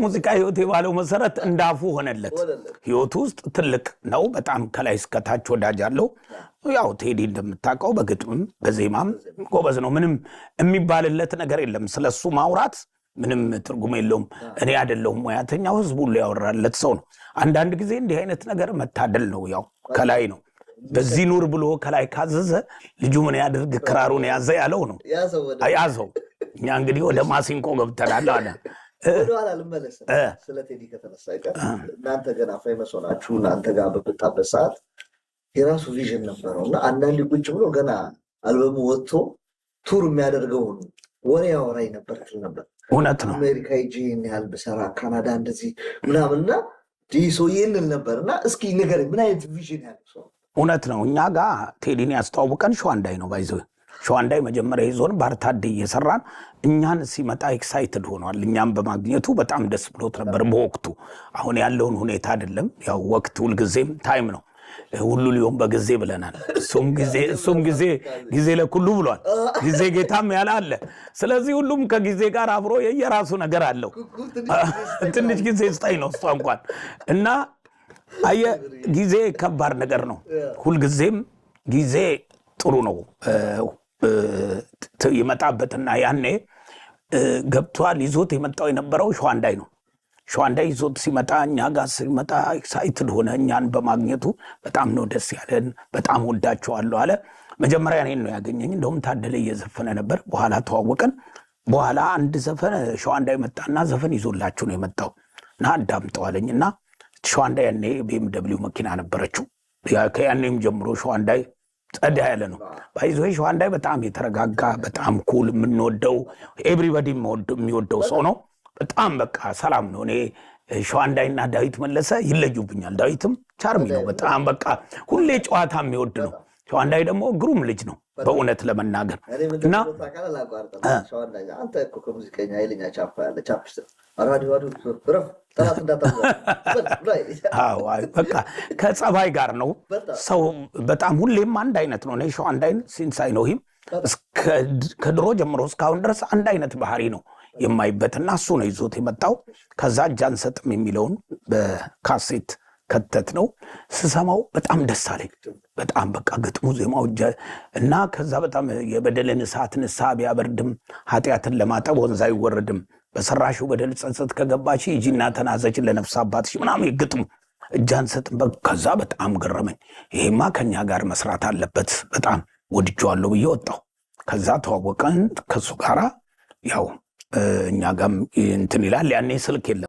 ሙዚቃ ህይወት የባለው መሰረት እንዳፉ ሆነለት ህይወቱ ውስጥ ትልቅ ነው በጣም ከላይ እስከታች ወዳጅ አለው ያው ቴዲ እንደምታውቀው በግጥምም በዜማም ጎበዝ ነው ምንም የሚባልለት ነገር የለም ስለሱ ማውራት ምንም ትርጉም የለውም እኔ አይደለሁም ሙያተኛው ህዝቡ ሁሉ ያወራለት ሰው ነው አንዳንድ ጊዜ እንዲህ አይነት ነገር መታደል ነው ያው ከላይ ነው በዚህ ኑር ብሎ ከላይ ካዘዘ ልጁ ምን ያድርግ ክራሩን ያዘ ያለው ነው ያዘው እኛ እንግዲህ ወደ ማሲንቆ ገብተናል አለ ወደኋላ ልመለስ ስለ ቴዲ ከተነሳ እናንተ ገና ፌመስ ሆናችሁ እናንተ ጋር በመጣበት ሰዓት የራሱ ቪዥን ነበረውና አንዳንድ ቁጭ ብሎ ገና አልበሙ ወጥቶ ቱር የሚያደርገውን ወሬ ያወራይ ነበር እውነት ነው አሜሪካ ጂን ያህል በሰራ ካናዳ እንደዚህ ምናምንና ዲሶ ይንል ነበርና እስኪ ነገር ምን አይነት ቪዥን ያለው ሰው እውነት ነው እኛ ጋር ቴዲን ያስተዋወቀን ሸዋንዳይ ነው ባይዘው ሸዋንዳይ መጀመሪያ ይዞን ባርታዴ እየሰራን እኛን ሲመጣ ኤክሳይትድ ሆኗል እኛም በማግኘቱ በጣም ደስ ብሎት ነበር በወቅቱ አሁን ያለውን ሁኔታ አይደለም ያው ወቅቱ ሁልጊዜም ታይም ነው ሁሉ ሊሆን በጊዜ ብለናል እሱም ጊዜ ለኩሉ ብሏል ጊዜ ጌታም ያለ አለ ስለዚህ ሁሉም ከጊዜ ጋር አብሮ የየራሱ ነገር አለው ትንሽ ጊዜ ስታይ ነው እንኳን እና አየ ጊዜ ከባድ ነገር ነው ሁልጊዜም ጊዜ ጥሩ ነው ይመጣበትና ያኔ ገብቷል ይዞት የመጣው የነበረው ሸዋንዳይ ነው ሸዋንዳይ ይዞት ሲመጣ እኛ ጋር ሲመጣ ኤክሳይትድ ሆነ እኛን በማግኘቱ በጣም ነው ደስ ያለን በጣም ወዳቸዋለሁ አለ መጀመሪያ እኔን ነው ያገኘኝ እንደውም ታደለ እየዘፈነ ነበር በኋላ ተዋወቀን በኋላ አንድ ዘፈን ሸዋንዳይ መጣና ዘፈን ይዞላችሁ ነው የመጣው እና አዳምጠዋለኝና ሸዋንዳይ ያኔ BMW መኪና ነበረችው ያኔም ጀምሮ ሸዋንዳይ ጸዳ ያለ ነው ባይዞ ሸዋንዳይ በጣም የተረጋጋ በጣም ኩል የምንወደው ኤቭሪባዲ የሚወደው ሰው ነው በጣም በቃ ሰላም ነው እኔ ሸዋንዳይና ዳዊት መለሰ ይለዩብኛል ዳዊትም ቻርሚ ነው በጣም በቃ ሁሌ ጨዋታ የሚወድ ነው ሸዋንዳይ ደግሞ ግሩም ልጅ ነው በእውነት ለመናገር እና ሸዋንዳይ አንተ እኮ ከሙዚቀኛ ኃይለኛ ቻፕ ያለ ቻፕስ አራዲዮ ብረፍ ጠላት እንዳታውቁ በቃ ከጸባይ ጋር ነው ሰው በጣም ሁሌም አንድ አይነት ነው እኔ ሸዋንዳይን ሲንሳይ ነው ከድሮ ጀምሮ እስካሁን ድረስ አንድ አይነት ባህሪ ነው የማይበትና እሱ ነው ይዞት የመጣው ከዛ ጃንሰጥም የሚለውን በካሴት ከተት ነው ስሰማው በጣም ደስ አለኝ በጣም በቃ ግጥሙ ዜማው እና ከዛ በጣም የበደልን እሳት ንስሐ ቢያበርድም ኃጢአትን ለማጠብ ወንዝ አይወርድም በሰራሹ በደል ጸጸት ከገባች ሂጂና ተናዘች ለነፍስ አባትሽ ምናምን ግጥሙ ጃንሰጥም ከዛ በጣም ገረመኝ ይሄማ ከኛ ጋር መስራት አለበት በጣም ወድጄዋለሁ ብዬ ወጣው ከዛ ተዋወቀን ከሱ ጋራ ያው እኛ ጋም እንትን ይላል ያኔ ስልክ የለም